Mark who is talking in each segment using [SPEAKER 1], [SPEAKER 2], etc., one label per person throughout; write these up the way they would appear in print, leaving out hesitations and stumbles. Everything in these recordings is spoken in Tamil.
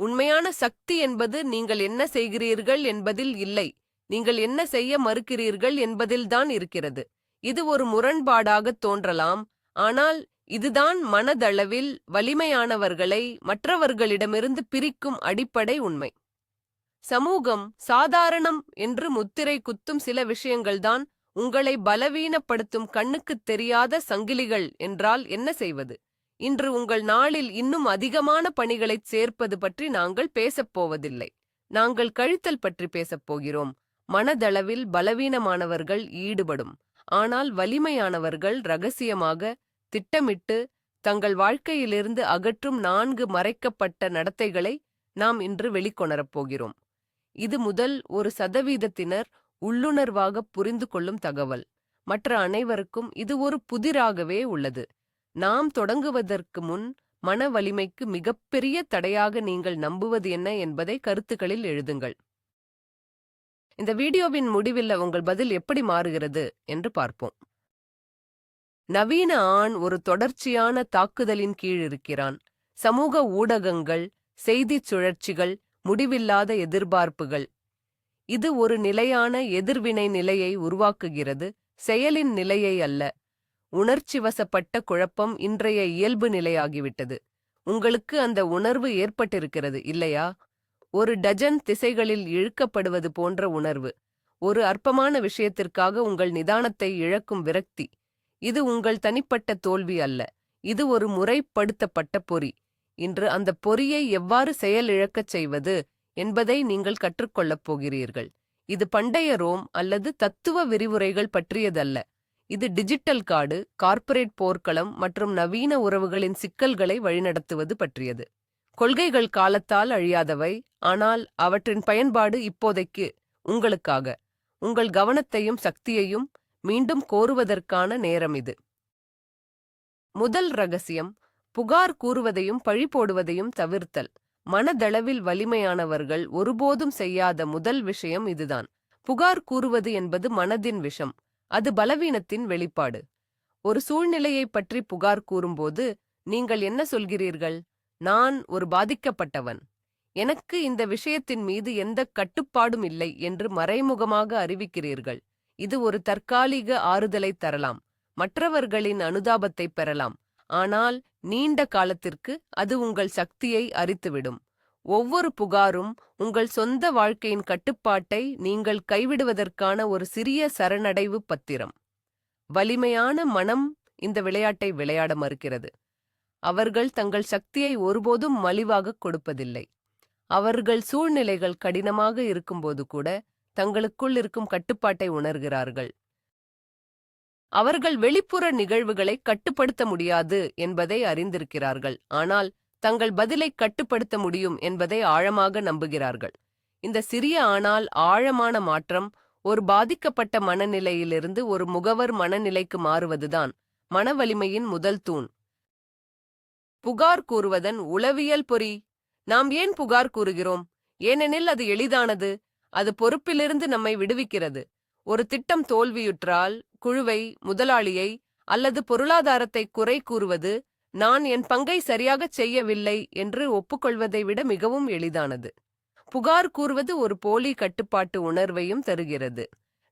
[SPEAKER 1] உண்மையான சக்தி என்பது நீங்கள் என்ன செய்கிறீர்கள் என்பதில் இல்லை, நீங்கள் என்ன செய்ய மறுக்கிறீர்கள் என்பதில்தான் இருக்கிறது. இது ஒரு முரண்பாடாகத் தோன்றலாம், ஆனால் இதுதான் மனதளவில் வலிமையானவர்களை மற்றவர்களிடமிருந்து பிரிக்கும் அடிப்படை உண்மை. சமூகம் சாதாரணம் என்று முத்திரை குத்தும் சில விஷயங்கள்தான் உங்களை பலவீனப்படுத்தும் கண்ணுக்குத் தெரியாத சங்கிலிகள் என்றால் என்ன செய்வது? இன்று உங்கள் நாளில் இன்னும் அதிகமான பணிகளைச் சேர்ப்பது பற்றி நாங்கள் பேசப்போவதில்லை. நாங்கள் கழித்தல் பற்றி பேசப் போகிறோம். மனதளவில் பலவீனமானவர்கள் ஈடுபடும், ஆனால் வலிமையானவர்கள் ரகசியமாக திட்டமிட்டு தங்கள் வாழ்க்கையிலிருந்து அகற்றும் 4 மறைக்கப்பட்ட நடத்தைகளை நாம் இன்று வெளிக்கொணரப் போகிறோம். இது முதல் 1% உள்ளுணர்வாக புரிந்து கொள்ளும் தகவல். மற்ற அனைவருக்கும் இது ஒரு புதிராகவே உள்ளது. நாம் தொடங்குவதற்கு முன் மன வலிமைக்கு மிகப்பெரிய தடையாக நீங்கள் நம்புவது என்ன என்பதை கருத்துக்களில் எழுதுங்கள். இந்த வீடியோவின் முடிவில் உங்கள் பதில் எப்படி மாறுகிறது என்று பார்ப்போம். நவீன ஆண் ஒரு தொடர்ச்சியான தாக்குதலின் கீழ் இருக்கிறான். சமூக ஊடகங்கள், செய்திச் சுழற்சிகள், முடிவில்லாத எதிர்பார்ப்புகள். இது ஒரு நிலையான எதிர்வினை நிலையை உருவாக்குகிறது, செயலின் நிலையை அல்ல. உணர்ச்சிவசப்பட்ட குழப்பம் இன்றைய இயல்பு நிலையாகிவிட்டது. உங்களுக்கு அந்த உணர்வு ஏற்பட்டிருக்கிறது இல்லையா? ஒரு டஜன் திசைகளில் இழுக்கப்படுவது போன்ற உணர்வு. ஒரு அற்பமான விஷயத்திற்காக உங்கள் நிதானத்தை இழக்கும் விரக்தி. இது உங்கள் தனிப்பட்ட தோல்வி அல்ல, இது ஒரு முறைப்படுத்தப்பட்ட பொறி. இன்று அந்த பொறியை எவ்வாறு செயலிழக்கச் செய்வது என்பதை நீங்கள் கற்றுக்கொள்ளப் போகிறீர்கள். இது பண்டைய ரோம் அல்லது தத்துவ விரிவுரைகள் பற்றியதல்ல. இது டிஜிட்டல் காடு, கார்ப்பரேட் போர்க்களம் மற்றும் நவீன உறவுகளின் சிக்கல்களை வழிநடத்துவது பற்றியது. கொள்கைகள் காலத்தால் அழியாதவை, ஆனால் அவற்றின் பயன்பாடு இப்போதைக்கு உங்களுக்காக. உங்கள் கவனத்தையும் சக்தியையும் மீண்டும் கோருவதற்கான நேரம் இது. முதல் ரகசியம், புகார் கூறுவதையும் பழி போடுவதையும் தவிர்த்தல். மனதளவில் வலிமையானவர்கள் ஒருபோதும் செய்யாத முதல் விஷயம் இதுதான். புகார் கூறுவது என்பது மனதின் விஷம். அது பலவீனத்தின் வெளிப்பாடு. ஒரு சூழ்நிலையைப் பற்றி புகார் கூறும்போது நீங்கள் என்ன சொல்கிறீர்கள்? நான் ஒரு பாதிக்கப்பட்டவன், எனக்கு இந்த விஷயத்தின் மீது எந்த கட்டுப்பாடும் இல்லை என்று மறைமுகமாக அறிவிக்கிறீர்கள். இது ஒரு தற்காலிக ஆறுதலை தரலாம், மற்றவர்களின் அனுதாபத்தை பெறலாம், ஆனால் நீண்ட காலத்திற்கு அது உங்கள் சக்தியை அரித்துவிடும். ஒவ்வொரு புகாரும் உங்கள் சொந்த வாழ்க்கையின் கட்டுப்பாட்டை நீங்கள் கைவிடுவதற்கான ஒரு சிறிய சரணடைவு பத்திரம். வலிமையான மனம் இந்த விளையாட்டை விளையாட மறுக்கிறது. அவர்கள் தங்கள் சக்தியை ஒருபோதும் மலிவாகக் கொடுப்பதில்லை. அவர்கள் சூழ்நிலைகள் கடினமாக இருக்கும்போது கூட தங்களுக்குள் இருக்கும் கட்டுப்பாட்டை உணர்கிறார்கள். அவர்கள் வெளிப்புற நிகழ்வுகளை கட்டுப்படுத்த முடியாது என்பதை அறிந்திருக்கிறார்கள், ஆனால் தங்கள் பதிலை கட்டுப்படுத்த முடியும் என்பதை ஆழமாக நம்புகிறார்கள். இந்த சிறிய ஆனால் ஆழமான மாற்றம் ஒரு பாதிக்கப்பட்ட மனநிலையிலிருந்து ஒரு முகவர் மனநிலைக்கு மாறுவதுதான் மன வலிமையின் முதல் தூண். புகார் கூறுவதன் உளவியல் பொறி. நாம் ஏன் புகார் கூறுகிறோம்? ஏனெனில் அது எளிதானது. அது பொறுப்பிலிருந்து நம்மை விடுவிக்கிறது. ஒரு திட்டம் தோல்வியுற்றால் குழுவை, முதலாளியை அல்லது பொருளாதாரத்தை குறை கூறுவது நான் என் பங்கை சரியாகச் செய்யவில்லை என்று ஒப்புக்கொள்வதை விட மிகவும் எளிதானது. புகார் கூறுவது ஒரு போலி கட்டுப்பாட்டு உணர்வையும் தருகிறது.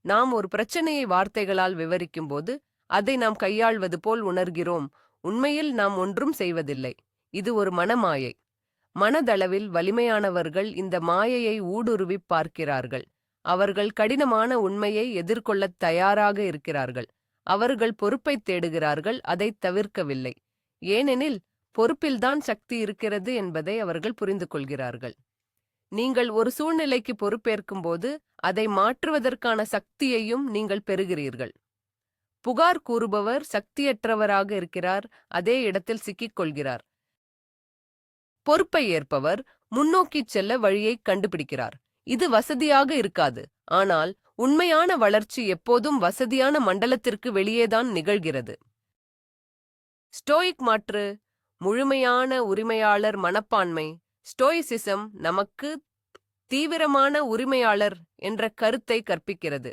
[SPEAKER 1] நாம் ஒரு பிரச்சனையை வார்த்தைகளால் விவரிக்கும்போது அதை நாம் கையாள்வது போல் உணர்கிறோம். உண்மையில் நாம் ஒன்றும் செய்வதில்லை. இது ஒரு மனமாயை. மனதளவில் வலிமையானவர்கள் இந்த மாயையை ஊடுருவிப் பார்க்கிறார்கள். அவர்கள் கடினமான உண்மையை எதிர்கொள்ளத் தயாராக இருக்கிறார்கள். அவர்கள் பொறுப்பைத் தேடுகிறார்கள், அதைத் தவிர்க்கவில்லை. ஏனெனில் பொறுப்பில்தான் சக்தி இருக்கிறது என்பதை அவர்கள் புரிந்து கொள்கிறார்கள். நீங்கள் ஒரு சூழ்நிலைக்கு பொறுப்பேற்கும்போது அதை மாற்றுவதற்கான சக்தியையும் நீங்கள் பெறுகிறீர்கள். புகார் கூறுபவர் சக்தியற்றவராக இருக்கிறார், அதே இடத்தில் சிக்கிக் கொள்கிறார். பொறுப்பை ஏற்பவர் முன்னோக்கிச் செல்ல வழியை கண்டுபிடிக்கிறார். இது வசதியாக இருக்காது, ஆனால் உண்மையான வளர்ச்சி எப்போதும் வசதியான மண்டலத்திற்கு வெளியேதான் நிகழ்கிறது. ஸ்டோயிக் மாற்று, முழுமையான உரிமையாளர் மனப்பான்மை. ஸ்டோயிசிசம் நமக்கு தீவிரமான உரிமையாளர் என்ற கருத்தை கற்பிக்கிறது.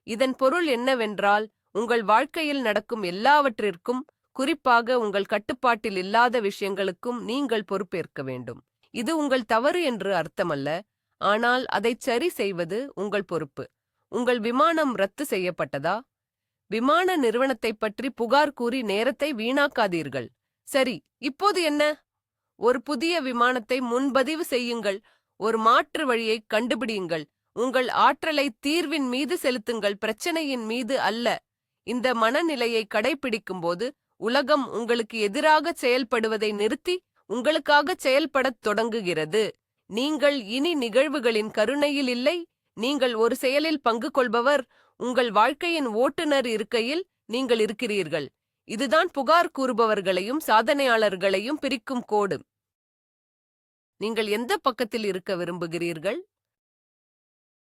[SPEAKER 1] இதன் பொருள் என்னவென்றால், உங்கள் வாழ்க்கையில் நடக்கும் எல்லாவற்றிற்கும், குறிப்பாக உங்கள் கட்டுப்பாட்டில் இல்லாத விஷயங்களுக்கும் நீங்கள் பொறுப்பேற்க வேண்டும். இது உங்கள் தவறு என்று அர்த்தமல்ல, ஆனால் அதைச் சரி செய்வது உங்கள் பொறுப்பு. உங்கள் விமானம் ரத்து செய்யப்பட்டதா? விமான நிறுவனத்தைப் பற்றி புகார் கூறி நேரத்தை வீணாக்காதீர்கள். சரி, இப்போது என்ன? ஒரு புதிய விமானத்தை முன்பதிவு செய்யுங்கள். ஒரு மாற்று வழியை கண்டுபிடியுங்கள். உங்கள் ஆற்றலை தீர்வின் மீது செலுத்துங்கள், பிரச்சனையின் மீது அல்ல. இந்த மனநிலையை கடைபிடிக்கும்போது உலகம் உங்களுக்கு எதிராக செயல்படுவதை நிறுத்தி உங்களுக்காக செயல்படத் தொடங்குகிறது. நீங்கள் இனி நிகழ்வுகளின் கருணையில் இல்லை, நீங்கள் ஒரு செயலில் பங்கு கொள்பவர். உங்கள் வாழ்க்கையின் ஓட்டுநர் இருக்கையில் நீங்கள் இருக்கிறீர்கள். இதுதான் புகார் கூறுபவர்களையும் சாதனையாளர்களையும் பிரிக்கும் கோடு. நீங்கள் எந்த பக்கத்தில் இருக்க விரும்புகிறீர்கள்?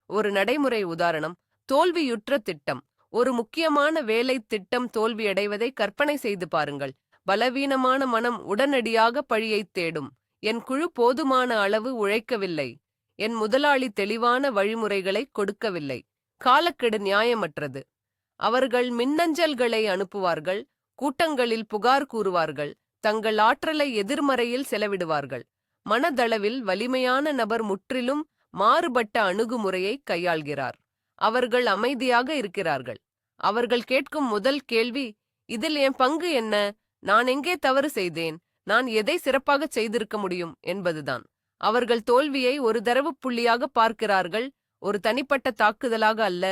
[SPEAKER 1] ஒரு நடைமுறை உதாரணம்: தோல்வியுற்ற திட்டம். ஒரு முக்கியமான வேலை திட்டம் தோல்வியடைவதை கற்பனை செய்து பாருங்கள். பலவீனமான மனம் உடனடியாக பழியைத் தேடும். என் குழு போதுமான அளவு உழைக்கவில்லை. என் முதலாளி தெளிவான வழிமுறைகளை கொடுக்கவில்லை. காலக்கெடு நியாயமற்றது. அவர்கள் மின்னஞ்சல்களை அனுப்புவார்கள், கூட்டங்களில் புகார் கூறுவார்கள், தங்கள் ஆற்றலை எதிர்மறையில் செலவிடுவார்கள். மனதளவில் வலிமையான நபர் முற்றிலும் மாறுபட்ட அணுகுமுறையை கையாள்கிறார். அவர்கள் அமைதியாக இருக்கிறார்கள். அவர்கள் கேட்கும் முதல் கேள்வி, இதில் என் பங்கு என்ன? நான் எங்கே தவறு செய்தேன்? நான் எதை சிறப்பாகச் செய்திருக்க முடியும் என்பதுதான். அவர்கள் தோல்வியை ஒரு தரவு புள்ளியாக பார்க்கிறார்கள், ஒரு தனிப்பட்ட தாக்குதலாக அல்ல.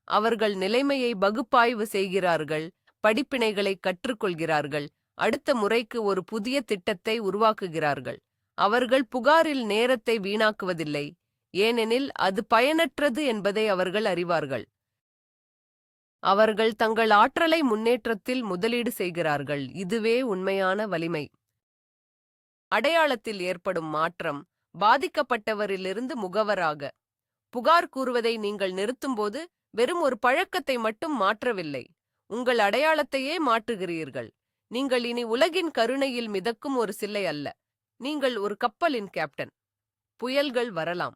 [SPEAKER 1] அவர்கள் நிலைமையை பகுப்பாய்வு செய்கிறார்கள், படிப்பினைகளை கற்றுக்கொள்கிறார்கள், அடுத்த முறைக்கு ஒரு புதிய திட்டத்தை உருவாக்குகிறார்கள். அவர்கள் புகாரில் நேரத்தை வீணாக்குவதில்லை, ஏனெனில் அது பயனற்றது என்பதை அவர்கள் அறிவார்கள். அவர்கள் தங்கள் ஆற்றலை முன்னேற்றத்தில் முதலீடு செய்கிறார்கள். இதுவே உண்மையான வலிமை. அடையாளத்தில் ஏற்படும் மாற்றம். பாதிக்கப்பட்டவரிலிருந்து முகவராக. புகார் கூறுவதை நீங்கள் நிறுத்தும்போது வெறும் ஒரு பழக்கத்தை மட்டும் மாற்றவில்லை, உங்கள் அடையாளத்தையே மாற்றுகிறீர்கள். நீங்கள் இனி உலகின் கருணையில் மிதக்கும் ஒரு சிலை அல்ல. நீங்கள் ஒரு கப்பலின் கேப்டன். புயல்கள் வரலாம்,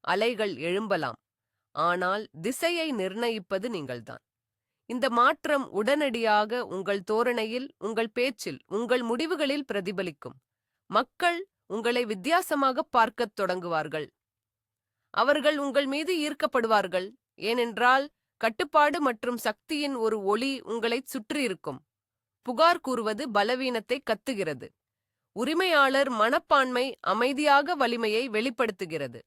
[SPEAKER 1] அலைகள் எழும்பலாம், ஆனால் திசையை நிர்ணயிப்பது நீங்கள்தான். இந்த மாற்றம் உடனடியாக உங்கள் தோரணையில், உங்கள் பேச்சில், உங்கள் முடிவுகளில் பிரதிபலிக்கும். மக்கள் உங்களை வித்தியாசமாக பார்க்கத் தொடங்குவார்கள். அவர்கள் உங்கள் மீது ஈர்க்கப்படுவார்கள், ஏனென்றால் கட்டுப்பாடு மற்றும் சக்தியின் ஒரு ஒளி உங்களைச் சுற்றியிருக்கும். புகார் கூறுவது பலவீனத்தை கத்துகிறது. உரிமையாளர் மனப்பான்மை அமைதியாக வலிமையை வெளிப்படுத்துகிறது.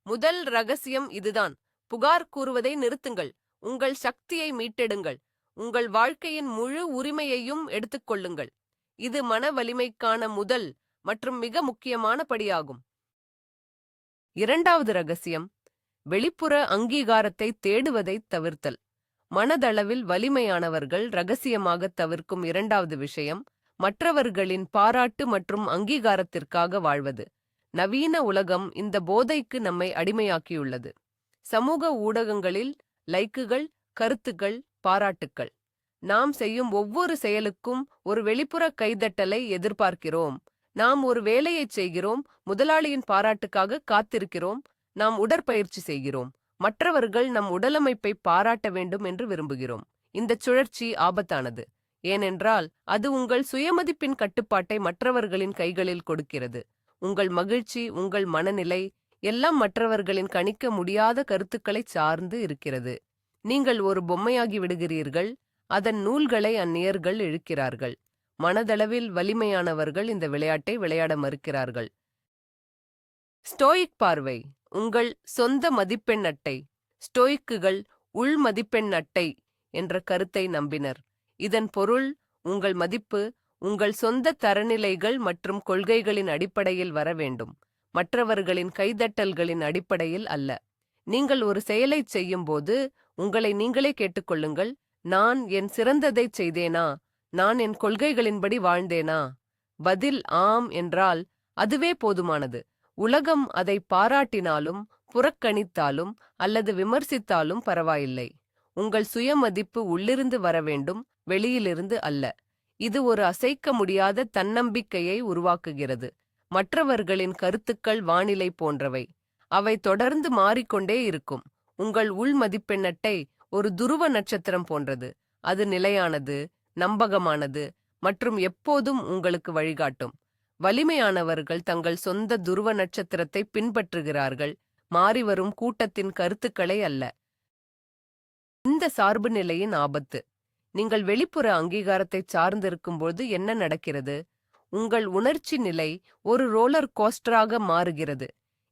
[SPEAKER 1] முதல் ரகசியம் இதுதான்: புகார் கூறுவதை நிறுத்துங்கள். உங்கள் சக்தியை மீட்டெடுங்கள். உங்கள் வாழ்க்கையின் முழு உரிமையையும் எடுத்துக்கொள்ளுங்கள். இது மன வலிமைக்கான முதல் மற்றும் மிக முக்கியமான படியாகும். இரண்டாவது ரகசியம்: வெளிப்புற அங்கீகாரத்தை தேடுவதை தவிர்த்தல். மனதளவில் வலிமையானவர்கள் ரகசியமாக தவிர்க்கும் இரண்டாவது விஷயம் மற்றவர்களின் பாராட்டு மற்றும் அங்கீகாரத்திற்காக வாழ்வது. நவீன உலகம் இந்த போதைக்கு நம்மை அடிமையாக்கியுள்ளது. சமூக ஊடகங்களில் லைக்குகள், கருத்துக்கள், பாராட்டுக்கள். நாம் செய்யும் ஒவ்வொரு செயலுக்கும் ஒரு வெளிப்புற கைதட்டலை எதிர்பார்க்கிறோம். நாம் ஒரு வேலையைச் செய்கிறோம், முதலாளியின் பாராட்டுக்காக காத்திருக்கிறோம். நாம் உடற்பயிற்சி செய்கிறோம், மற்றவர்கள் நம் உடலமைப்பை பாராட்ட வேண்டும் என்று விரும்புகிறோம். இந்த சுழற்சி ஆபத்தானது, ஏனென்றால் அது உங்கள் சுயமதிப்பின் கட்டுப்பாட்டை மற்றவர்களின் கைகளில் கொடுக்கிறது. உங்கள் மகிழ்ச்சி, உங்கள் மனநிலை எல்லாம் மற்றவர்களின் கணிக்க முடியாத கருத்துக்களை சார்ந்து இருக்கிறது. நீங்கள் ஒரு பொம்மையாகி விடுகிறீர்கள், அதன் நூல்களை அந்நியர்கள் இழுக்கிறார்கள். மனதளவில் வலிமையானவர்கள் இந்த விளையாட்டை விளையாட மறுக்கிறார்கள். ஸ்டோயிக் பார்வை. உங்கள் சொந்த மதிப்பெண் அட்டை. ஸ்டோயிக்குகள் உள் மதிப்பெண் அட்டை என்ற கருத்தை நம்பினர். இதன் பொருள், உங்கள் மதிப்பு உங்கள் சொந்த தரநிலைகள் மற்றும் கொள்கைகளின் அடிப்படையில் வர வேண்டும், மற்றவர்களின் கைதட்டல்களின் அடிப்படையில் அல்ல. நீங்கள் ஒரு செயலைச் செய்யும்போது உங்களை நீங்களே கேட்டுக்கொள்ளுங்கள்: நான் என் சிறந்ததைச் செய்தேனா? நான் என் கொள்கைகளின்படி வாழ்ந்தேனா? பதில் ஆம் என்றால் அதுவே போதுமானது. உலகம் அதை பாராட்டினாலும் புறக்கணித்தாலும் அல்லது விமர்சித்தாலும் பரவாயில்லை. உங்கள் சுயமதிப்பு உள்ளிருந்து வர வேண்டும், வெளியிலிருந்து அல்ல. இது ஒரு அசைக்க முடியாத தன்னம்பிக்கையை உருவாக்குகிறது. மற்றவர்களின் கருத்துக்கள் வானிலை போன்றவை, அவை தொடர்ந்து மாறிக்கொண்டே இருக்கும். உங்கள் உள் மதிப்பெண்ணட்டை ஒரு துருவ நட்சத்திரம் போன்றது. அது நிலையானது, நம்பகமானது மற்றும் எப்போதும் உங்களுக்கு வழிகாட்டும். வலிமையானவர்கள் தங்கள் சொந்த துருவ நட்சத்திரத்தை பின்பற்றுகிறார்கள், மாறிவரும் கூட்டத்தின் கருத்துக்களை அல்ல. இந்த சார்பு நிலையின் ஆபத்து. நீங்கள் வெளிப்புற அங்கீகாரத்தை சார்ந்திருக்கும்போது என்ன நடக்கிறது? உங்கள் உணர்ச்சி நிலை ஒரு ரோலர் கோஸ்டராக மாறுகிறது.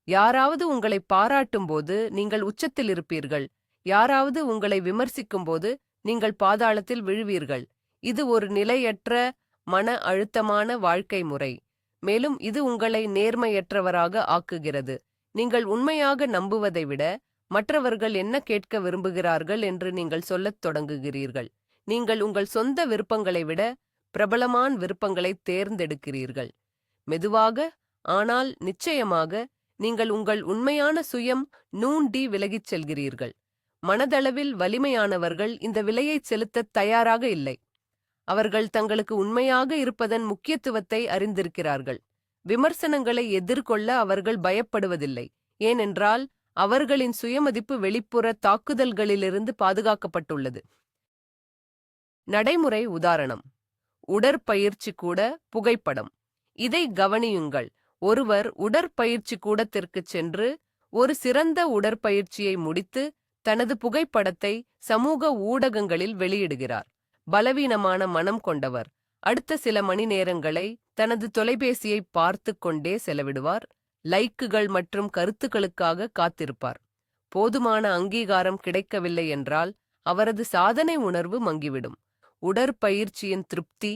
[SPEAKER 1] யாராவது உங்களை பாராட்டும்போது நீங்கள் உச்சத்தில் இருப்பீர்கள், யாராவது உங்களை விமர்சிக்கும்போது நீங்கள் பாதாளத்தில் விழுவீர்கள். இது ஒரு நிலையற்ற, மன அழுத்தமான வாழ்க்கை முறை. மேலும் இது உங்களை நேர்மையற்றவராக ஆக்குகிறது. நீங்கள் உண்மையாக நம்புவதை விட மற்றவர்கள் என்ன கேட்க விரும்புகிறார்கள் என்று நீங்கள் சொல்லத் தொடங்குகிறீர்கள். நீங்கள் உங்கள் சொந்த விருப்பங்களை விட பிரபலமான விருப்பங்களை தேர்ந்தெடுக்கிறீர்கள். மெதுவாக, ஆனால் நிச்சயமாக, நீங்கள் உங்கள் உண்மையான சுயம் நூண்டி விலகிச் செல்கிறீர்கள். மனதளவில் வலிமையானவர்கள் இந்த விலையைச் செலுத்தத் தயாராக இல்லை. அவர்கள் தங்களுக்கு உண்மையாக இருப்பதன் முக்கியத்துவத்தை அறிந்திருக்கிறார்கள். விமர்சனங்களை எதிர்கொள்ள அவர்கள் பயப்படுவதில்லை, ஏனென்றால் அவர்களின் சுயமதிப்பு வெளிப்புற தாக்குதல்களிலிருந்து பாதுகாக்கப்பட்டுள்ளது. நடைமுறை உதாரணம்: உடற்பயிற்சி கூட புகைப்படம். இதை கவனியுங்கள். ஒருவர் உடற்பயிற்சி கூடத்திற்குச் சென்று ஒரு சிறந்த உடற்பயிற்சியை முடித்து தனது புகைப்படத்தை சமூக ஊடகங்களில் வெளியிடுகிறார். பலவீனமான மனம் கொண்டவர் அடுத்த சில மணி நேரங்களை தனது தொலைபேசியை பார்த்து கொண்டே செலவிடுவார், லைக்குகள் மற்றும் கருத்துக்களுக்காக காத்திருப்பார். போதுமான அங்கீகாரம் கிடைக்கவில்லை என்றால் அவரது சாதனை உணர்வு மங்கிவிடும். உடற்பயிற்சியின் திருப்தி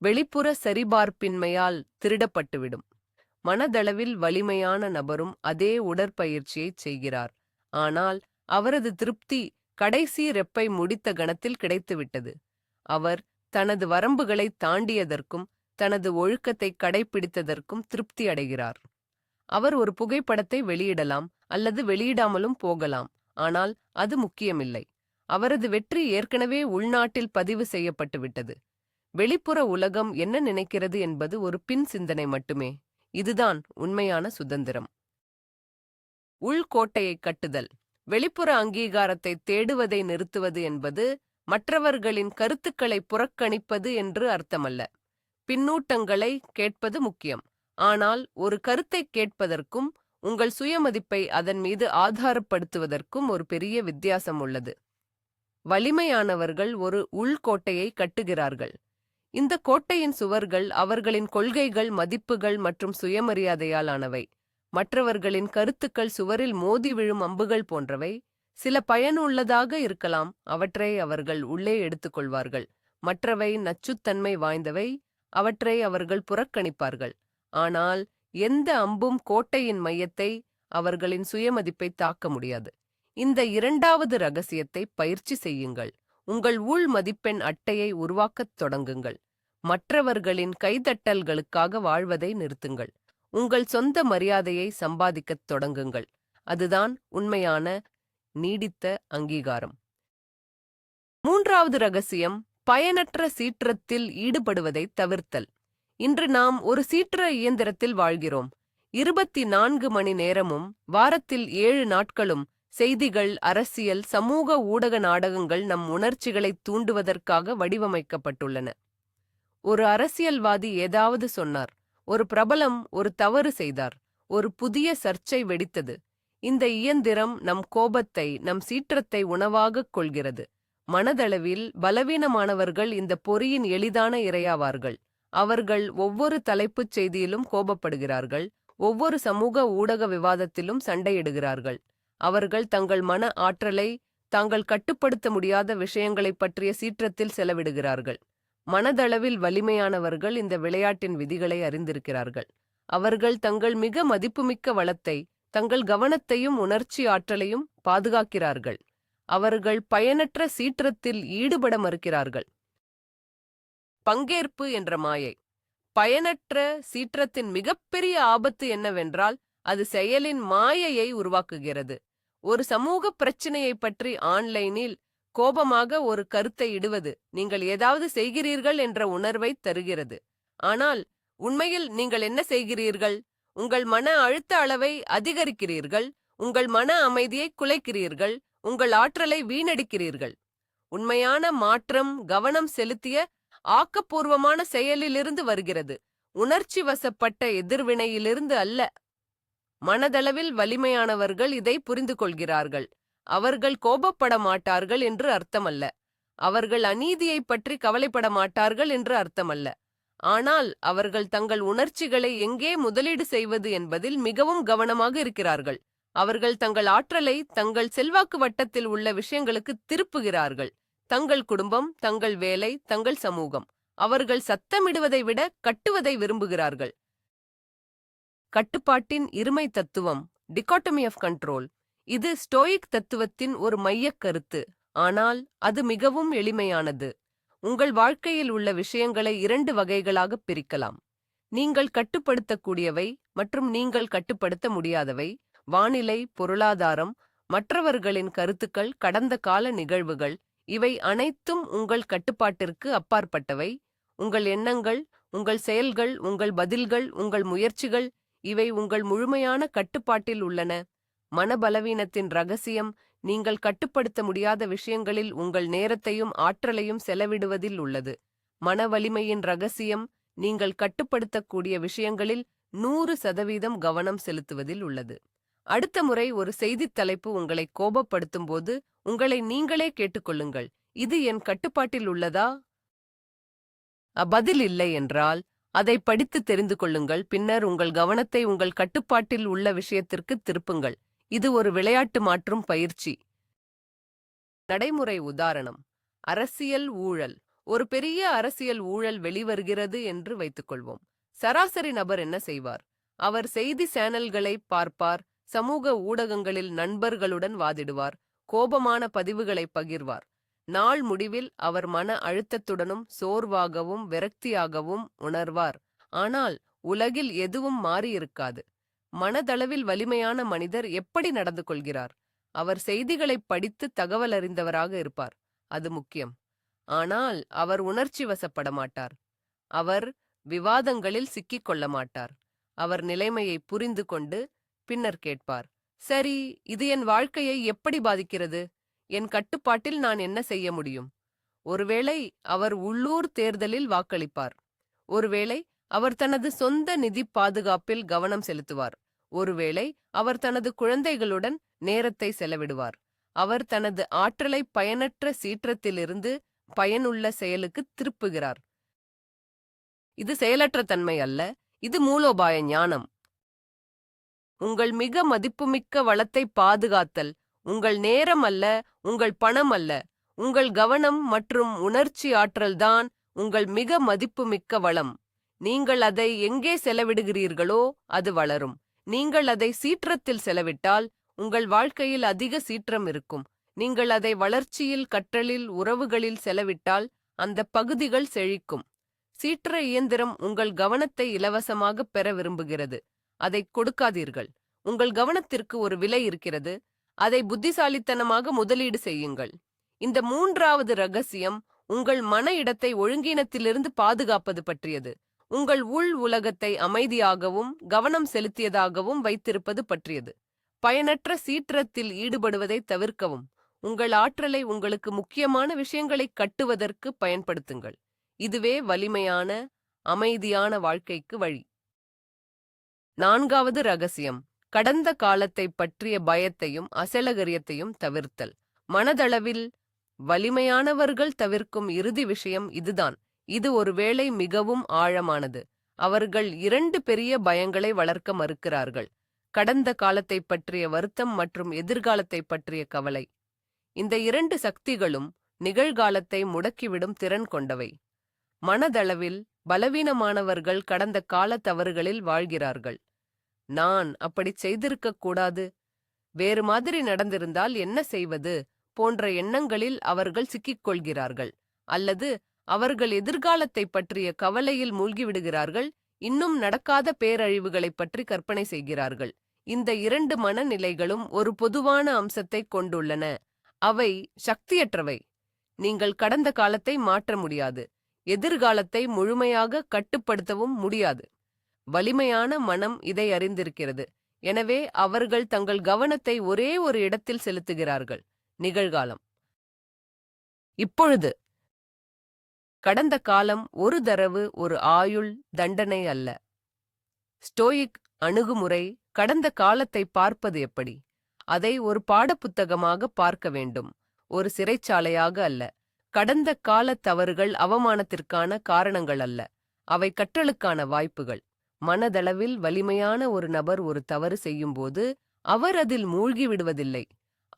[SPEAKER 1] வெளிப்புற சரிபார்ப்பின்மையால் திருடப்பட்டுவிடும். மனதளவில் வலிமையான நபரும் அதே உடற்பயிற்சியைச் செய்கிறார், ஆனால் அவரது திருப்தி கடைசி ரெப்பை முடித்த கணத்தில் கிடைத்துவிட்டது. அவர் தனது வரம்புகளை தாண்டியதற்கும் தனது ஒழுக்கத்தை கடைபிடித்ததற்கும் திருப்தி அடைகிறார். அவர் ஒரு புகைப்படத்தை வெளியிடலாம் அல்லது வெளியிடாமலும் போகலாம், ஆனால் அது முக்கியமில்லை. அவரது வெற்றி ஏற்கனவே உள்நாட்டில் பதிவு செய்யப்பட்டுவிட்டது. வெளிப்புற உலகம் என்ன நினைக்கிறது என்பது ஒரு பின் சிந்தனை மட்டுமே. இதுதான் உண்மையான சுதந்திரம். உள்கோட்டையை கட்டுதல். வெளிப்புற அங்கீகாரத்தை தேடுவதை நிறுத்துவது என்பது மற்றவர்களின் கருத்துக்களை புறக்கணிப்பது என்று அர்த்தமல்ல. பின்னூட்டங்களை கேட்பது முக்கியம், ஆனால் ஒரு கருத்தை கேட்பதற்கும் உங்கள் சுயமதிப்பை அதன் மீது ஆதாரப்படுத்துவதற்கும் ஒரு பெரிய வித்தியாசம் உள்ளது. வலிமையானவர்கள் ஒரு உள்கோட்டையை கட்டுகிறார்கள். இந்த கோட்டையின் சுவர்கள் அவர்களின் கொள்கைகள், மதிப்புகள் மற்றும் சுயமரியாதையால் ஆனவை. மற்றவர்களின் கருத்துக்கள் சுவரில் மோதி விழும் அம்புகள் போன்றவை. சில பயனுள்ளதாக இருக்கலாம், அவற்றை அவர்கள் உள்ளே எடுத்துக்கொள்வார்கள். மற்றவை நச்சுத்தன்மை வாய்ந்தவை, அவற்றை அவர்கள் புறக்கணிப்பார்கள். ஆனால் எந்த அம்பும் கோட்டையின் மையத்தை, அவர்களின் சுயமதிப்பை தாக்க முடியாது. இந்த இரண்டாவது ரகசியத்தை பயிற்சி செய்யுங்கள். உங்கள் உள் மதிப்பெண் அட்டையை உருவாக்கத் தொடங்குங்கள். மற்றவர்களின் கைதட்டல்களுக்காக வாழ்வதை நிறுத்துங்கள். உங்கள் சொந்த மரியாதையை சம்பாதிக்கத் தொடங்குங்கள். அதுதான் உண்மையான நீடித்த அங்கீகாரம். மூன்றாவது ரகசியம், பயனற்ற சீற்றத்தில் ஈடுபடுவதை தவிர்த்தல். இன்று நாம் ஒரு சீற்ற இயந்திரத்தில் வாழ்கிறோம். 24 மணி நேரமும், வாரத்தில் 7 நாட்களும் செய்திகள், அரசியல், சமூக ஊடக நாடகங்கள் நம் உணர்ச்சிகளை தூண்டுவதற்காக வடிவமைக்கப்பட்டுள்ளன. ஒரு அரசியல்வாதி ஏதாவது சொன்னார், ஒரு பிரபலம் ஒரு தவறு செய்தார், ஒரு புதிய சர்ச்சை வெடித்தது. இந்த இயந்திரம் நம் கோபத்தை, நம் சீற்றத்தை உணவாகக் கொள்கிறது. மனதளவில் பலவீனமானவர்கள் இந்த பொறியின் எளிதான இரையாவார்கள். அவர்கள் ஒவ்வொரு தலைப்புச் செய்தியிலும் கோபப்படுகிறார்கள், ஒவ்வொரு சமூக ஊடக விவாதத்திலும் சண்டையிடுகிறார்கள். அவர்கள் தங்கள் மன ஆற்றலை தாங்கள் கட்டுப்படுத்த முடியாத விஷயங்களைப் பற்றிய சீற்றத்தில் செலவிடுகிறார்கள். மனதளவில் வலிமையானவர்கள் இந்த விளையாட்டின் விதிகளை அறிந்திருக்கிறார்கள். அவர்கள் தங்கள் மிக மதிப்புமிக்க வளத்தை, தங்கள் கவனத்தையும் உணர்ச்சி ஆற்றலையும் பாதுகாக்கிறார்கள். அவர்கள் பயனற்ற சீற்றத்தில் ஈடுபட மறுக்கிறார்கள். பங்கேற்பு என்ற மாயை. பயனற்ற சீற்றத்தின் மிகப்பெரிய ஆபத்து என்னவென்றால் அது செயலின் மாயையை உருவாக்குகிறது. ஒரு சமூக பிரச்சினையை பற்றி ஆன்லைனில் கோபமாக ஒரு கருத்தை இடுவது நீங்கள் ஏதாவது செய்கிறீர்கள் என்ற உணர்வை தருகிறது. ஆனால் உண்மையில் நீங்கள் என்ன செய்கிறீர்கள்? உங்கள் மன அழுத்த அளவை அதிகரிக்கிறீர்கள், உங்கள் மன அமைதியை குலைக்கிறீர்கள், உங்கள் ஆற்றலை வீணடிக்கிறீர்கள். உண்மையான மாற்றம் கவனம் செலுத்திய ஆக்கப்பூர்வமான செயலிலிருந்து வருகிறது. உணர்ச்சி வசப்பட்ட எதிர்வினையிலிருந்து அல்ல. மனதளவில் வலிமையானவர்கள் இதை புரிந்து கொள்கிறார்கள். அவர்கள் கோபப்பட மாட்டார்கள் என்று அர்த்தமல்ல. அவர்கள் அநீதியைப் பற்றி கவலைப்பட மாட்டார்கள் என்று அர்த்தமல்ல. ஆனால் அவர்கள் தங்கள் உணர்ச்சிகளை எங்கே முதலீடு செய்வது என்பதில் மிகவும் கவனமாக இருக்கிறார்கள். அவர்கள் தங்கள் ஆற்றலை தங்கள் செல்வாக்கு வட்டத்தில் உள்ள விஷயங்களுக்கு திருப்புகிறார்கள். தங்கள் குடும்பம், தங்கள் வேலை, தங்கள் சமூகம். அவர்கள் சத்தமிடுவதை விட கட்டுவதை விரும்புகிறார்கள். கட்டுப்பாட்டின் இருமை தத்துவம், டிகாட்டமி ஆஃப் கண்ட்ரோல். இது ஸ்டோயிக் தத்துவத்தின் ஒரு மையக் கருத்து, ஆனால் அது மிகவும் எளிமையானது. உங்கள் வாழ்க்கையில் உள்ள விஷயங்களை 2 வகைகளாகப் பிரிக்கலாம். நீங்கள் கட்டுப்படுத்தக்கூடியவை மற்றும் நீங்கள் கட்டுப்படுத்த முடியாதவை. வானிலை, பொருளாதாரம், மற்றவர்களின் கருத்துக்கள், கடந்த கால நிகழ்வுகள், இவை அனைத்தும் உங்கள் கட்டுப்பாட்டிற்கு அப்பாற்பட்டவை. உங்கள் எண்ணங்கள், உங்கள் செயல்கள், உங்கள் பதில்கள், உங்கள் முயற்சிகள், இவை உங்கள் முழுமையான கட்டுப்பாட்டில் உள்ளன. மனபலவீனத்தின் ரகசியம் நீங்கள் கட்டுப்படுத்த முடியாத விஷயங்களில் உங்கள் நேரத்தையும் ஆற்றலையும் செலவிடுவதில் உள்ளது. மன வலிமையின் ரகசியம் நீங்கள் கட்டுப்படுத்தக்கூடிய விஷயங்களில் 100% கவனம் செலுத்துவதில் உள்ளது. அடுத்த முறை ஒரு செய்தித் தலைப்பு உங்களை கோபப்படுத்தும் போது உங்களை நீங்களே கேட்டுக்கொள்ளுங்கள், இது என் கட்டுப்பாட்டில் உள்ளதா? பதில் இல்லை என்றால் அதை படித்து தெரிந்து கொள்ளுங்கள். பின்னர் உங்கள் கவனத்தை உங்கள் கட்டுப்பாட்டில் உள்ள விஷயத்திற்கு திருப்புங்கள். இது ஒரு விளையாட்டு மாற்றும் பயிற்சி. நடைமுறை உதாரணம்: அரசியல் ஊழல். ஒரு பெரிய அரசியல் ஊழல் வெளிவருகிறது என்று வைத்துக்கொள்வோம். சராசரி நபர் என்ன செய்வார்? அவர் செய்தி சேனல்களை பார்ப்பார், சமூக ஊடகங்களில் நண்பர்களுடன் வாதிடுவார், கோபமான பதிவுகளை பகிர்வார். நாள் முடிவில் அவர் மன அழுத்தத்துடனும் சோர்வாகவும் விரக்தியாகவும் உணர்வார். ஆனால் உலகில் எதுவும் மாறியிருக்காது. மனதளவில் வலிமையான மனிதர் எப்படி நடந்து கொள்கிறார்? அவர் செய்திகளைப் படித்து தகவல் அறிந்தவராக இருப்பார், அது முக்கியம். ஆனால் அவர் உணர்ச்சி வசப்பட மாட்டார். அவர் விவாதங்களில் சிக்கிக் கொள்ள மாட்டார். அவர் நிலைமையை புரிந்து கொண்டு பின்னர் கேட்பார், சரி, இது என் வாழ்க்கையை எப்படி பாதிக்கிறது? என் கட்டுப்பாட்டில் நான் என்ன செய்ய முடியும்? ஒருவேளை அவர் உள்ளூர் தேர்தலில் வாக்களிப்பார். ஒருவேளை அவர் தனது சொந்த நிதி பாதுகாப்பில் கவனம் செலுத்துவார். ஒருவேளை அவர் தனது குழந்தைகளுடன் நேரத்தை செலவிடுவார். அவர் தனது ஆற்றலை பயனற்ற சீற்றத்திலிருந்து பயனுள்ள செயலுக்கு திருப்புகிறார். இது செயலற்ற தன்மை அல்ல, இது மூலோபாய ஞானம். உங்கள் மிக மதிப்புமிக்க வளத்தை பாதுகாத்தல் உங்கள் நேரம் அல்ல, உங்கள் பணம் அல்ல. உங்கள் கவனம் மற்றும் உணர்ச்சி ஆற்றல்தான் உங்கள் மிக மதிப்புமிக்க வளம். நீங்கள் அதை எங்கே செலவிடுகிறீர்களோ அது வளரும். நீங்கள் அதை சீற்றத்தில் செலவிட்டால் உங்கள் வாழ்க்கையில் அதிக சீற்றம் இருக்கும். நீங்கள் அதை வளர்ச்சியில், கற்றலில், உறவுகளில் செலவிட்டால் அந்த பகுதிகள் செழிக்கும். சீற்ற இயந்திரம் உங்கள் கவனத்தை இலவசமாக பெற விரும்புகிறது. அதை கொடுக்காதீர்கள். உங்கள் கவனத்திற்கு ஒரு விலை இருக்கிறது. அதை புத்திசாலித்தனமாக முதலீடு செய்யுங்கள். இந்த 3வது ரகசியம் உங்கள் மன இடத்தை ஒழுங்கீனத்திலிருந்து பாதுகாப்பது பற்றியது. உங்கள் உள் உலகத்தை அமைதியாகவும் கவனம் செலுத்தியதாகவும் வைத்திருப்பது பற்றியது. பயனற்ற சீற்றத்தில் ஈடுபடுவதை தவிர்க்கவும். உங்கள் ஆற்றலை உங்களுக்கு முக்கியமான விஷயங்களை கட்டுவதற்கு பயன்படுத்துங்கள். இதுவே வலிமையான, அமைதியான வாழ்க்கைக்கு வழி. 4வது ரகசியம் கடந்த காலத்தை பற்றிய பயத்தையும் அசலகரியத்தையும் தவிர்த்தல். மனதளவில் வலிமையானவர்கள் தவிர்க்கும் இறுதி விஷயம் இதுதான். இது ஒருவேளை மிகவும் ஆழமானது. அவர்கள் 2 பெரிய பயங்களை வளர்க்க மறுக்கிறார்கள்: கடந்த காலத்தை பற்றிய வருத்தம் மற்றும் எதிர்காலத்தை பற்றிய கவலை. இந்த 2 சக்திகளும் நிகழ்காலத்தை முடக்கிவிடும் திறன் கொண்டவை. மனதளவில் பலவீனமானவர்கள் கடந்த கால தவறுகளில் வாழ்கிறார்கள். நான் அப்படி செய்திருக்கக் கூடாது, வேறு மாதிரி நடந்திருந்தால் என்ன செய்வது போன்ற எண்ணங்களில் அவர்கள் சிக்கிக்கொள்கிறார்கள். அல்லது அவர்கள் எதிர்காலத்தை பற்றிய கவலையில் மூழ்கிவிடுகிறார்கள், இன்னும் நடக்காத பேரழிவுகளைப் பற்றி கற்பனை செய்கிறார்கள். இந்த 2 மனநிலைகளும் ஒரு பொதுவான அம்சத்தை கொண்டுள்ளன: அவை சக்தியற்றவை. நீங்கள் கடந்த காலத்தை மாற்ற முடியாது, எதிர்காலத்தை முழுமையாக கட்டுப்படுத்தவும் முடியாது. வலிமையான மனம் இதை அறிந்திருக்கிறது. எனவே அவர்கள் தங்கள் கவனத்தை ஒரே ஒரு இடத்தில் செலுத்துகிறார்கள்: நிகழ்காலம். இப்பொழுது கடந்த காலம் ஒரு தரவு ஒரு ஆயுள் தண்டனை அல்ல. ஸ்டோயிக் அணுகுமுறை கடந்த காலத்தை பார்ப்பது எப்படி? அதை ஒரு பாடப்புத்தகமாக பார்க்க வேண்டும், ஒரு சிறைச்சாலையாக அல்ல. கடந்த கால தவறுகள் அவமானத்திற்கான காரணங்கள் அல்ல, அவை கற்றலுக்கான வாய்ப்புகள். மனதளவில் வலிமையான ஒரு நபர் ஒரு தவறு செய்யும்போது அவர் அதில் மூழ்கி விடுவதில்லை.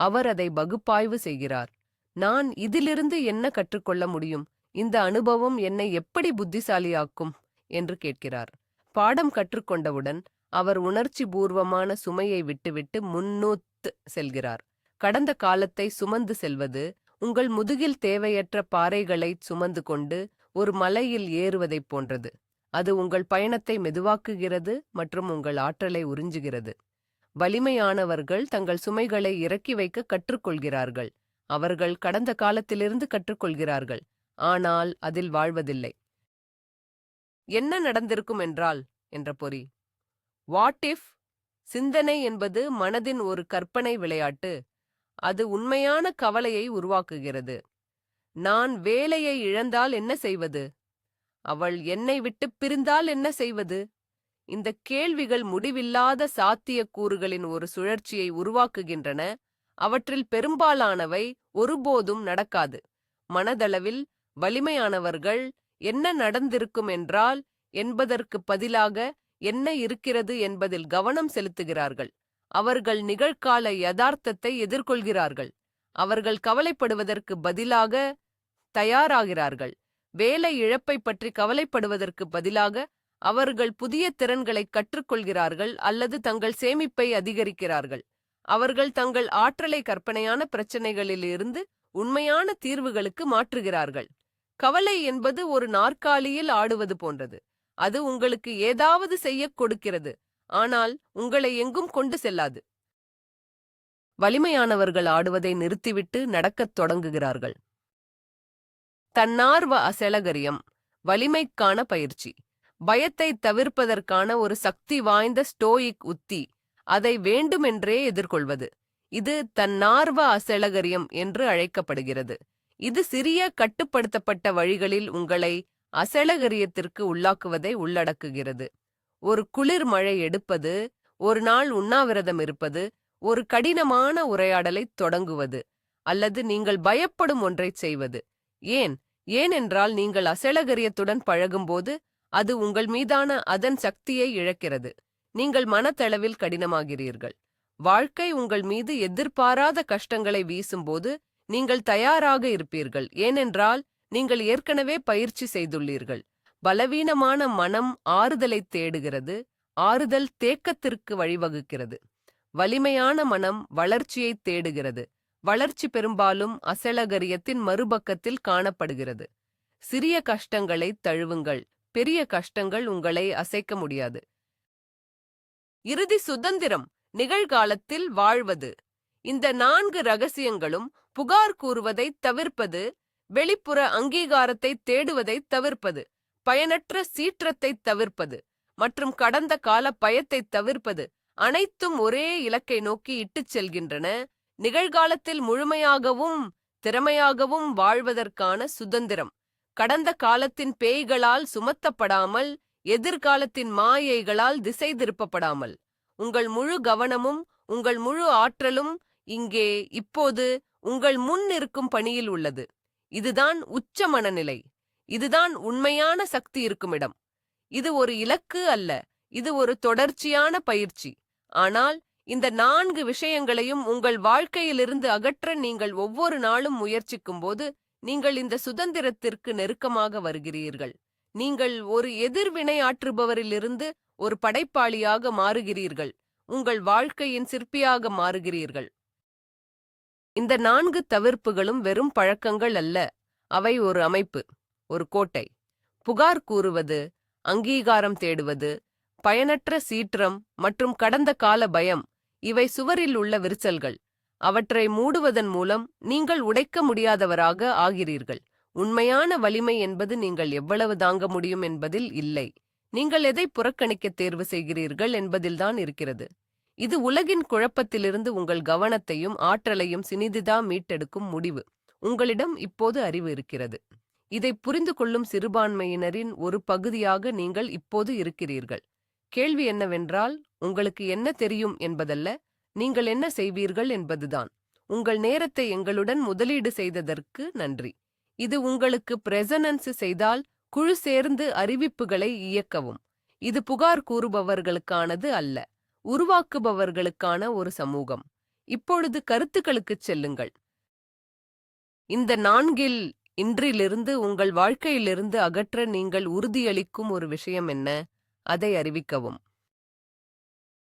[SPEAKER 1] அவர் அதை பகுப்பாய்வு செய்கிறார். நான் இதிலிருந்து என்ன கற்றுக்கொள்ள முடியும்? இந்த அனுபவம் என்னை எப்படி புத்திசாலியாக்கும் என்று கேட்கிறார். பாடம் கற்றுக்கொண்டவுடன் அவர் உணர்ச்சி பூர்வமான சுமையை விட்டுவிட்டு முன்னூத்து செல்கிறார். கடந்த காலத்தை சுமந்து செல்வது உங்கள் முதுகில் தேவையற்ற பாறைகளை சுமந்து கொண்டு ஒரு மலையில் ஏறுவதைப் போன்றது. அது உங்கள் பயணத்தை மெதுவாக்குகிறது மற்றும் உங்கள் ஆற்றலை உறிஞ்சுகிறது. வலிமையானவர்கள் தங்கள் சுமைகளை இறக்கி வைக்க கற்றுக்கொள்கிறார்கள். அவர்கள் கடந்த காலத்திலிருந்து கற்றுக்கொள்கிறார்கள், ஆனால் அதில் வாழ்வதில்லை. என்ன நடந்திருக்கும் என்றால் என்ற பொறி. வாட் இஃப் சிந்தனை என்பது மனதின் ஒரு கற்பனை விளையாட்டு. அது உண்மையான கவலையை உருவாக்குகிறது. நான் வேலையை இழந்தால் என்ன செய்வது? அவள் என்னை விட்டு பிரிந்தால் என்ன செய்வது? இந்த கேள்விகள் முடிவில்லாத சாத்தியக்கூறுகளின் ஒரு சுழற்சியை உருவாக்குகின்றன. அவற்றில் பெரும்பாலானவை ஒருபோதும் நடக்காது. மனதளவில் வலிமையானவர்கள் என்ன நடந்திருக்கும் என்றால் என்பதற்கு பதிலாக என்ன இருக்கிறது என்பதில் கவனம் செலுத்துகிறார்கள். அவர்கள் நிகழ்கால யதார்த்தத்தை எதிர்கொள்கிறார்கள். அவர்கள் கவலைப்படுவதற்கு பதிலாக தயாராகிறார்கள். வேலை இழப்பை பற்றி கவலைப்படுவதற்கு பதிலாக அவர்கள் புதிய திறன்களை கற்றுக்கொள்கிறார்கள் அல்லது தங்கள் சேமிப்பை அதிகரிக்கிறார்கள். அவர்கள் தங்கள் ஆற்றலை கற்பனையான பிரச்சனைகளிலிருந்து உண்மையான தீர்வுகளுக்கு மாற்றுகிறார்கள். கவலை என்பது ஒரு நாற்காலியில் ஆடுவது போன்றது. அது உங்களுக்கு ஏதாவது செய்யக் கொடுக்கிறது, ஆனால் உங்களை எங்கும் கொண்டு செல்லாது. வலிமையானவர்கள் ஆடுவதை நிறுத்திவிட்டு நடக்கத் தொடங்குகிறார்கள். தன்னார்வ அசெலகரியம் வலிமைக்கான பயிற்சி. பயத்தை தவிர்ப்பதற்கான ஒரு சக்தி வாய்ந்த ஸ்டோயிக் உத்தி அதை வேண்டுமென்றே எதிர்கொள்வது. இது தன்னார்வ அசெலகரியம் என்று அழைக்கப்படுகிறது. இது சிறிய கட்டுப்படுத்தப்பட்ட வழிகளில் உங்களை அசெலகரியத்திற்கு உள்ளாக்குவதை உள்ளடக்குகிறது. ஒரு குளிர் மழை எடுப்பது, ஒரு நாள் உண்ணாவிரதம் இருப்பது, ஒரு கடினமான உரையாடலை தொடங்குவது, அல்லது நீங்கள் பயப்படும் ஒன்றைச் செய்வது. ஏனென்றால் நீங்கள் அசெலகரியத்துடன் பழகும்போது அது உங்கள் மீதான அதன் சக்தியை இழக்கிறது. நீங்கள் மனதளவில் கடினமாகிறீர்கள். வாழ்க்கை உங்கள் மீது எதிர்பாராத கஷ்டங்களை வீசும்போது நீங்கள் தயாராக இருப்பீர்கள், ஏனென்றால் நீங்கள் ஏற்கனவே பயிற்சி செய்துள்ளீர்கள். பலவீனமான மனம் ஆறுதலை தேடுகிறது. ஆறுதல் தேக்கத்திற்கு வழிவகுக்கிறது. வலிமையான மனம் வளர்ச்சியை தேடுகிறது. வளர்ச்சி பெரும்பாலும் அசெலகரியத்தின் மறுபக்கத்தில் காணப்படுகிறது. சிறிய கஷ்டங்களை தழுவுங்கள். பெரிய கஷ்டங்கள் உங்களை அசைக்க முடியாது. இறுதி சுதந்திரம் நிகழ்காலத்தில் வாழ்வது. இந்த 4 ரகசியங்களும் புகார் கூறுவதை தவிர்ப்பது, வெளிப்புற அங்கீகாரத்தை தேடுவதை தவிர்ப்பது, பயனற்ற சீற்றத்தை தவிர்ப்பது மற்றும் கடந்த கால பயத்தை தவிர்ப்பது அனைத்தும் ஒரே இலக்கை நோக்கி இட்டுச் செல்கின்றன. நிகழ்காலத்தில் முழுமையாகவும் திறமையாகவும் வாழ்வதற்கான சுதந்திரம். கடந்த காலத்தின் பேய்களால் சுமத்தப்படாமல், எதிர்காலத்தின் மாயைகளால் திசை திருப்பப்படாமல். உங்கள் முழு கவனமும் உங்கள் முழு ஆற்றலும் இங்கே இப்போது உங்கள் முன் இருக்கும் பணியில் உள்ளது. இதுதான் உச்ச மனநிலை. இதுதான் உண்மையான சக்தி இருக்கும் இடம். இது ஒரு இலக்கு அல்ல, இது ஒரு தொடர்ச்சியான பயிற்சி. ஆனால் இந்த 4 விஷயங்களையும் உங்கள் வாழ்க்கையிலிருந்து அகற்ற நீங்கள் ஒவ்வொரு நாளும் முயற்சிக்கும்போது நீங்கள் இந்த சுதந்திரத்திற்கு நெருக்கமாக வருகிறீர்கள். நீங்கள் ஒரு எதிர்வினையாற்றுபவரிலிருந்து ஒரு படைப்பாளியாக மாறுகிறீர்கள். உங்கள் வாழ்க்கையின் சிற்பியாக மாறுகிறீர்கள். இந்த 4 தவிர்ப்புகளும் வெறும் பழக்கங்கள் அல்ல, அவை ஒரு அமைப்பு, ஒரு கோட்டை. புகார் கூறுவது, அங்கீகாரம் தேடுவது, பயனற்ற சீற்றம் மற்றும் கடந்த கால பயம் இவை சுவரில் உள்ள விரிசல்கள். அவற்றை மூடுவதன் மூலம் நீங்கள் உடைக்க முடியாதவராக ஆகிறீர்கள். உண்மையான வலிமை என்பது நீங்கள் எவ்வளவு தாங்க முடியும் என்பதில் இல்லை, நீங்கள் எதை புறக்கணிக்க தேர்வு செய்கிறீர்கள் என்பதில்தான் இருக்கிறது. இது உலகின் குழப்பத்திலிருந்து உங்கள் கவனத்தையும் ஆற்றலையும் சினிதிதா மீட்டெடுக்கும் முடிவு. உங்களிடம் இப்போது அறிவு இருக்கிறது. இதை புரிந்து கொள்ளும் சிறுபான்மையினரின் ஒரு பகுதியாக நீங்கள் இப்போது இருக்கிறீர்கள். கேள்வி என்னவென்றால், உங்களுக்கு என்ன தெரியும் என்பதல்ல, நீங்கள் என்ன செய்வீர்கள் என்பதுதான். உங்கள் நேரத்தை எங்களுடன் முதலீடு செய்ததற்கு நன்றி. இது உங்களுக்கு பிரசனன்ஸ் செய்தால் குழு சேர்ந்து அறிவிப்புகளை இயக்கவும். இது புகார் கூறுபவர்களுக்கானது அல்ல, உருவாக்குபவர்களுக்கான ஒரு சமூகம். இப்பொழுது கருத்துக்களுக்குச் செல்லுங்கள். இந்த 4இல் இன்றிலிருந்து உங்கள் வாழ்க்கையிலிருந்து அகற்ற நீங்கள் உறுதியளிக்கும் ஒரு விஷயம் என்ன? அதை அறிவிக்கவும்.